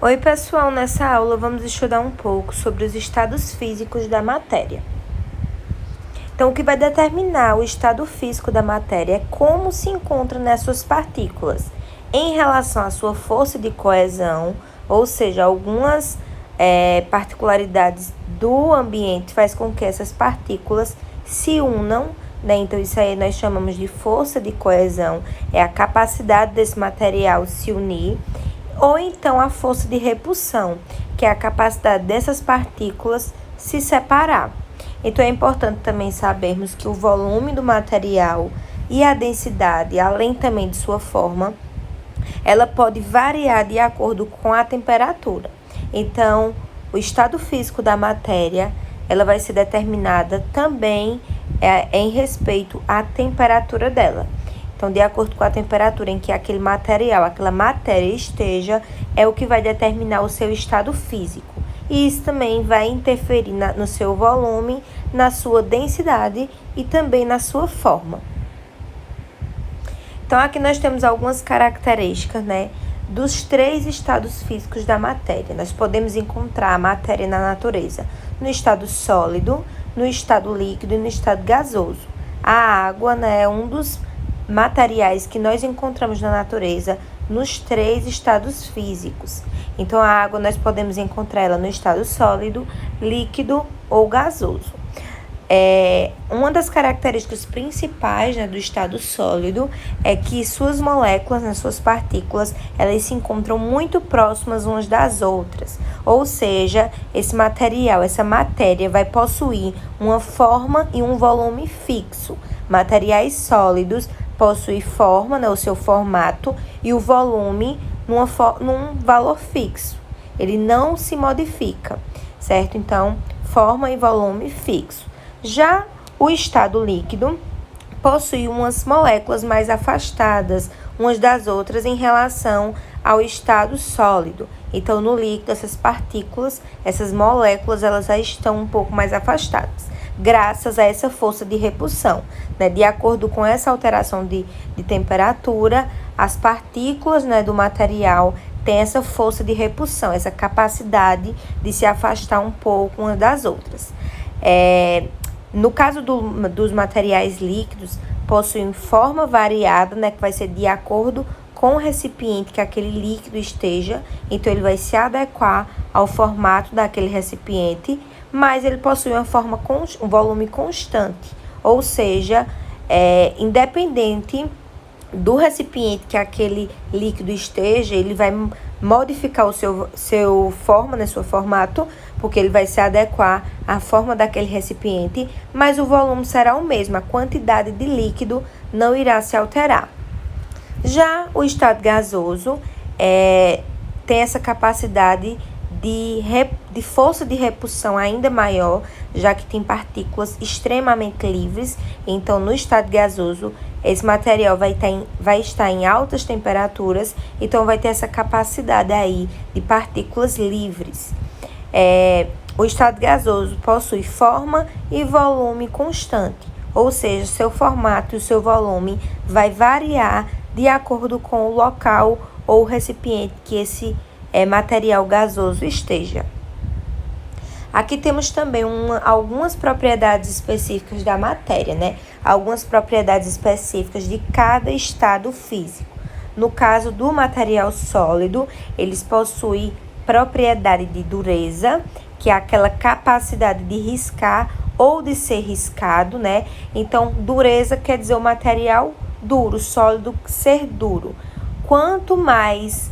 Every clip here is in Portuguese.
Oi, pessoal! Nessa aula vamos estudar um pouco sobre os estados físicos da matéria. Então, o que vai determinar o estado físico da matéria é como se encontra nessas partículas em relação à sua força de coesão, ou seja, algumas particularidades do ambiente faz com que essas partículas se unam, né? Então, isso aí nós chamamos de força de coesão, é a capacidade desse material se unir. Ou então a força de repulsão, que é a capacidade dessas partículas se separar. Então é importante também sabermos que o volume do material e a densidade, além também de sua forma, ela pode variar de acordo com a temperatura. Então, o estado físico da matéria, ela vai ser determinada também em respeito à temperatura dela. Então, de acordo com a temperatura em que aquele material, aquela matéria esteja, é o que vai determinar o seu estado físico. E isso também vai interferir no seu volume, na sua densidade e também na sua forma. Então, aqui nós temos algumas características, né, dos 3 estados físicos da matéria. Nós podemos encontrar a matéria na natureza no estado sólido, no estado líquido e no estado gasoso. A água, né, é um dos materiais que nós encontramos na natureza nos 3 estados físicos. Então, a água nós podemos encontrar ela no estado sólido, líquido ou gasoso. Uma das características principais, né, do estado sólido é que suas moléculas, né, suas partículas, elas se encontram muito próximas umas das outras. Ou seja, esse material, essa matéria vai possuir uma forma e um volume fixo. Materiais sólidos possuem forma, né, o seu formato, e o volume num valor fixo. Ele não se modifica, certo? Então, forma e volume fixo. Já o estado líquido possui umas moléculas mais afastadas umas das outras em relação ao estado sólido. Então, no líquido, essas partículas, essas moléculas, elas já estão um pouco mais afastadas, graças a essa força de repulsão, né? De acordo com essa alteração de temperatura, as partículas, né, do material têm essa força de repulsão, essa capacidade de se afastar um pouco umas das outras. No caso dos materiais líquidos, possuem forma variada, né, que vai ser de acordo com o recipiente que aquele líquido esteja. Então, ele vai se adequar ao formato daquele recipiente, mas ele possui um volume constante, ou seja, independente do recipiente que aquele líquido esteja, ele vai modificar o seu forma, né, seu formato, porque ele vai se adequar à forma daquele recipiente, mas o volume será o mesmo, a quantidade de líquido não irá se alterar. Já o estado gasoso tem essa capacidade de força de repulsão ainda maior, já que tem partículas extremamente livres. Então, no estado gasoso, esse material vai estar em altas temperaturas, então vai ter essa capacidade aí de partículas livres. O estado gasoso possui forma e volume constante, ou seja, seu formato e o seu volume vai variar de acordo com o local ou recipiente que esse material gasoso esteja. Aqui temos também algumas propriedades específicas da matéria, né? Algumas propriedades específicas de cada estado físico. No caso do material sólido, eles possuem propriedade de dureza, que é aquela capacidade de riscar ou de ser riscado, né? Então, dureza quer dizer o material duro, sólido ser duro. Quanto mais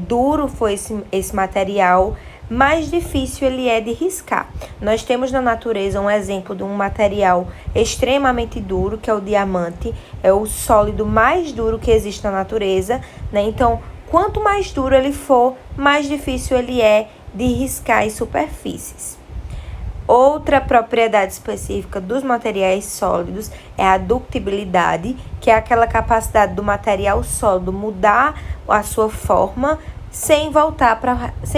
duro for esse material, mais difícil ele é de riscar. Nós temos na natureza um exemplo de um material extremamente duro, que é o diamante, é o sólido mais duro que existe na natureza, né? Então, quanto mais duro ele for, mais difícil ele é de riscar as superfícies. Outra propriedade específica dos materiais sólidos é a ductibilidade, que é aquela capacidade do material sólido mudar a sua forma sem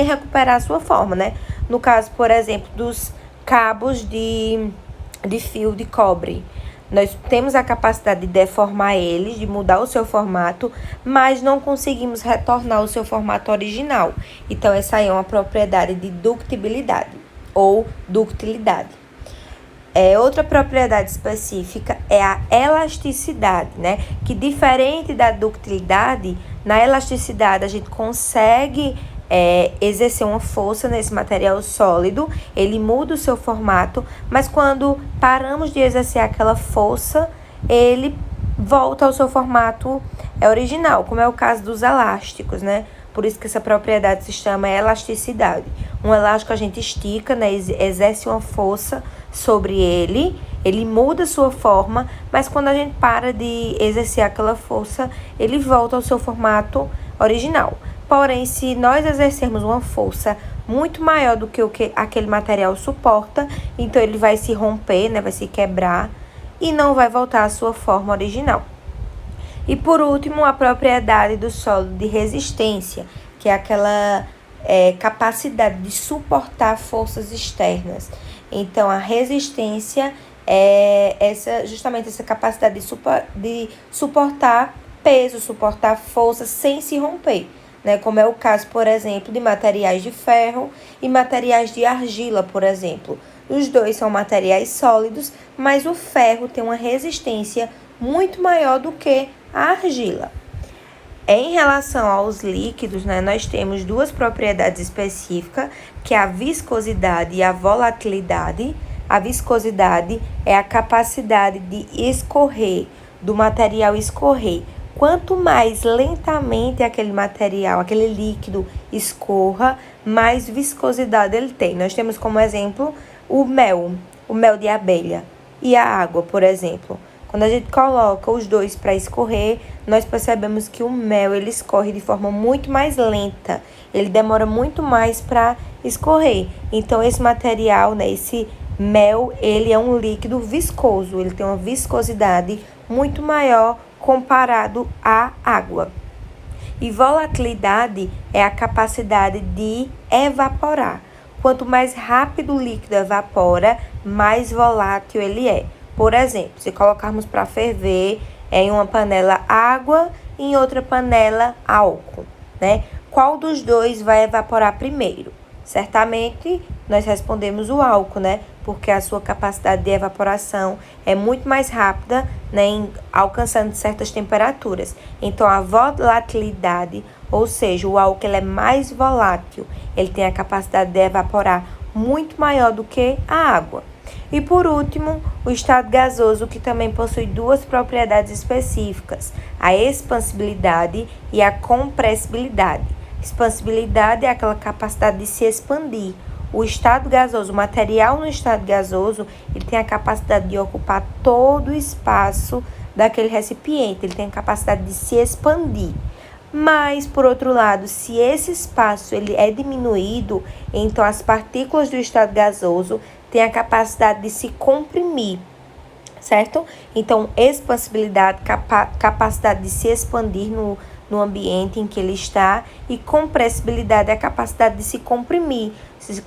recuperar a sua forma, né? No caso, por exemplo, dos cabos de fio de cobre. Nós temos a capacidade de deformar eles, de mudar o seu formato, mas não conseguimos retornar o seu formato original. Então, essa aí é uma propriedade de ductibilidade ou ductilidade. Outra propriedade específica é a elasticidade, né? Que diferente da ductilidade, na elasticidade a gente consegue exercer uma força nesse material sólido, ele muda o seu formato, mas quando paramos de exercer aquela força, ele volta ao seu formato original, como é o caso dos elásticos, né? Por isso que essa propriedade se chama elasticidade. Um elástico a gente estica, né? Exerce uma força sobre ele, ele muda sua forma, mas quando a gente para de exercer aquela força, ele volta ao seu formato original. Porém, se nós exercermos uma força muito maior do que o que aquele material suporta, então ele vai se romper, né? Vai se quebrar e não vai voltar à sua forma original. E por último, a propriedade do sólido de resistência, que é aquela capacidade de suportar forças externas. Então, a resistência é justamente essa capacidade de suportar peso, suportar força sem se romper, né? Como é o caso, por exemplo, de materiais de ferro e materiais de argila, por exemplo. Os dois são materiais sólidos, mas o ferro tem uma resistência muito maior do que a argila. Em relação aos líquidos, né, nós temos duas propriedades específicas, que é a viscosidade e a volatilidade. A viscosidade é a capacidade de escorrer, do material escorrer. Quanto mais lentamente aquele material, aquele líquido escorra, mais viscosidade ele tem. Nós temos como exemplo o mel de abelha e a água, por exemplo. Quando a gente coloca os dois para escorrer, nós percebemos que o mel ele escorre de forma muito mais lenta. Ele demora muito mais para escorrer. Então, esse material, né, esse mel, ele é um líquido viscoso. Ele tem uma viscosidade muito maior comparado à água. E volatilidade é a capacidade de evaporar. Quanto mais rápido o líquido evapora, mais volátil ele é. Por exemplo, se colocarmos para ferver em uma panela água e em outra panela álcool, né? Qual dos dois vai evaporar primeiro? Certamente, nós respondemos o álcool, né? Porque a sua capacidade de evaporação é muito mais rápida, né? Alcançando certas temperaturas. Então, a volatilidade, ou seja, o álcool ele é mais volátil. Ele tem a capacidade de evaporar muito maior do que a água. E por último, o estado gasoso, que também possui duas propriedades específicas, a expansibilidade e a compressibilidade. Expansibilidade é aquela capacidade de se expandir. O estado gasoso, o material no estado gasoso, ele tem a capacidade de ocupar todo o espaço daquele recipiente, ele tem a capacidade de se expandir. Mas, por outro lado, se esse espaço ele é diminuído, então as partículas do estado gasoso têm a capacidade de se comprimir, certo? Então, expansibilidade, capacidade de se expandir no ambiente em que ele está, e compressibilidade é a capacidade de se comprimir.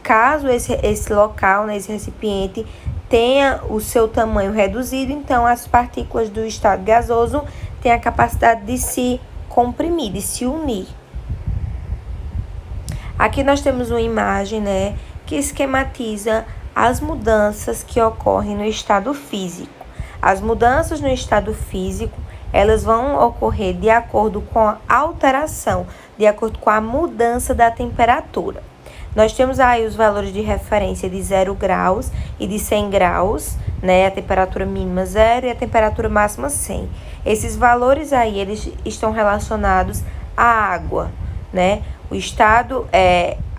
Caso esse local, né, esse recipiente, tenha o seu tamanho reduzido, então as partículas do estado gasoso têm a capacidade de se comprimir, de se unir. Aqui nós temos uma imagem, né, que esquematiza as mudanças que ocorrem no estado físico. As mudanças no estado físico, elas vão ocorrer de acordo com a alteração, de acordo com a mudança da temperatura. Nós temos aí os valores de referência de 0 graus e de 100 graus, né? A temperatura mínima 0 e a temperatura máxima 100. Esses valores aí, eles estão relacionados à água, né? O estado,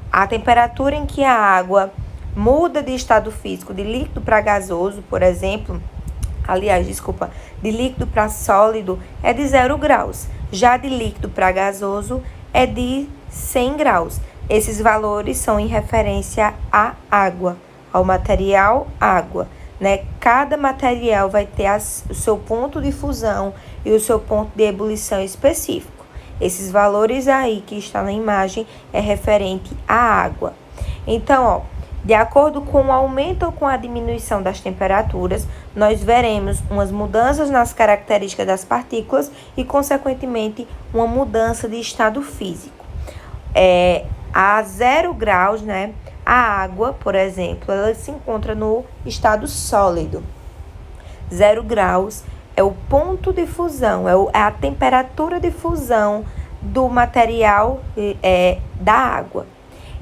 a temperatura em que a água muda de estado físico, de líquido para gasoso, por exemplo, de líquido para sólido, é de 0 graus. Já de líquido para gasoso, é de 100 graus. Esses valores são em referência à água, ao material água, né? Cada material vai ter o seu ponto de fusão e o seu ponto de ebulição específico. Esses valores aí que está na imagem é referente à água. Então, De acordo com o aumento ou com a diminuição das temperaturas, nós veremos umas mudanças nas características das partículas e, consequentemente, uma mudança de estado físico. A 0 graus, né, a água, por exemplo, ela se encontra no estado sólido. 0 graus é o ponto de fusão, é a temperatura de fusão do material da água.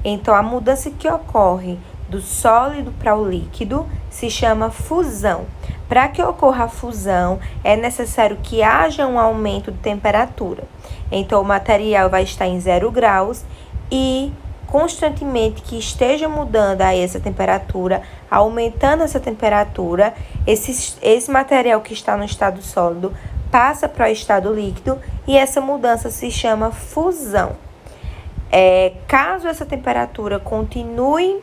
Então, a mudança que ocorre do sólido para o líquido se chama fusão. Para que ocorra a fusão, é necessário que haja um aumento de temperatura. Então, o material vai estar em 0 graus e constantemente que esteja mudando aí essa temperatura, aumentando essa temperatura, esse material que está no estado sólido passa para o estado líquido e essa mudança se chama fusão. Caso essa temperatura continue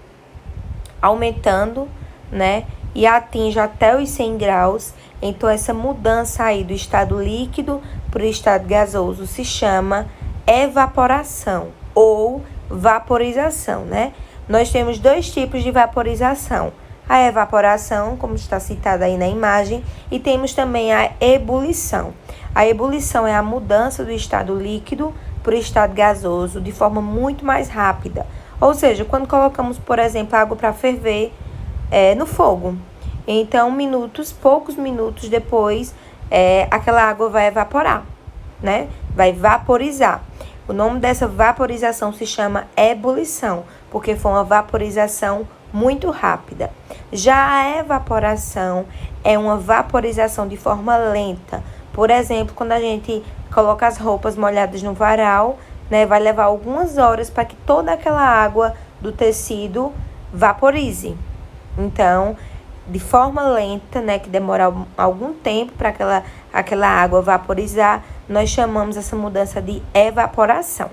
aumentando, né, e atinja até os 100 graus, então essa mudança aí do estado líquido para o estado gasoso se chama evaporação ou vaporização, né? Nós temos dois tipos de vaporização. A evaporação, como está citada aí na imagem, e temos também a ebulição. A ebulição é a mudança do estado líquido para o estado gasoso de forma muito mais rápida. Ou seja, quando colocamos, por exemplo, água para ferver no fogo, então poucos minutos depois, aquela água vai evaporar, né? Vai vaporizar. O nome dessa vaporização se chama ebulição, porque foi uma vaporização muito rápida. Já a evaporação é uma vaporização de forma lenta. Por exemplo, quando a gente coloca as roupas molhadas no varal, né, vai levar algumas horas para que toda aquela água do tecido vaporize. Então, de forma lenta, né, que demora algum tempo para aquela água vaporizar, nós chamamos essa mudança de evaporação.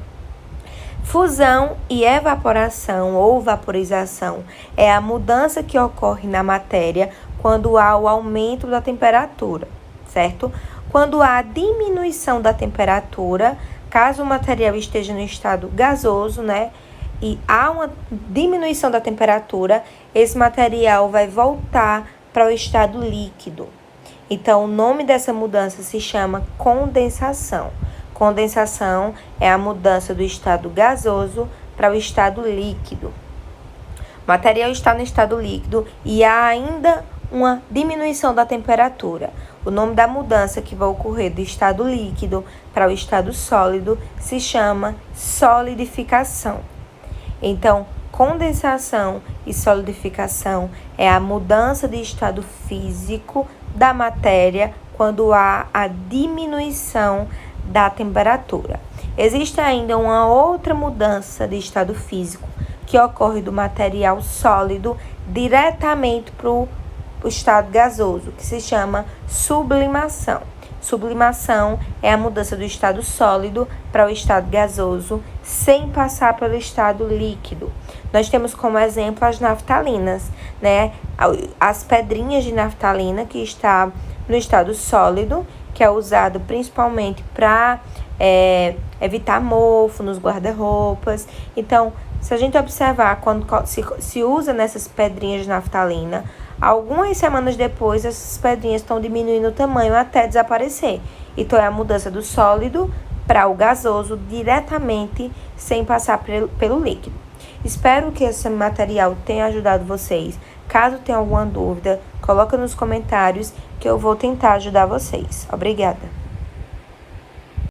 Fusão e evaporação ou vaporização é a mudança que ocorre na matéria quando há o aumento da temperatura, certo? Quando há a diminuição da temperatura, caso o material esteja no estado gasoso, né, e há uma diminuição da temperatura, esse material vai voltar para o estado líquido. Então, o nome dessa mudança se chama condensação. Condensação é a mudança do estado gasoso para o estado líquido. O material está no estado líquido e há ainda uma diminuição da temperatura. O nome da mudança que vai ocorrer do estado líquido para o estado sólido se chama solidificação. Então, condensação e solidificação é a mudança de estado físico da matéria quando há a diminuição da temperatura. Existe ainda uma outra mudança de estado físico que ocorre do material sólido diretamente para o estado gasoso, que se chama sublimação. Sublimação é a mudança do estado sólido para o estado gasoso sem passar pelo estado líquido. Nós temos como exemplo as naftalinas, né? As pedrinhas de naftalina que está no estado sólido, que é usado principalmente para evitar mofo nos guarda-roupas. Então, se a gente observar quando se usa nessas pedrinhas de naftalina, algumas semanas depois, essas pedrinhas estão diminuindo o tamanho até desaparecer. Então, é a mudança do sólido para o gasoso diretamente, sem passar pelo líquido. Espero que esse material tenha ajudado vocês. Caso tenha alguma dúvida, coloca nos comentários que eu vou tentar ajudar vocês. Obrigada!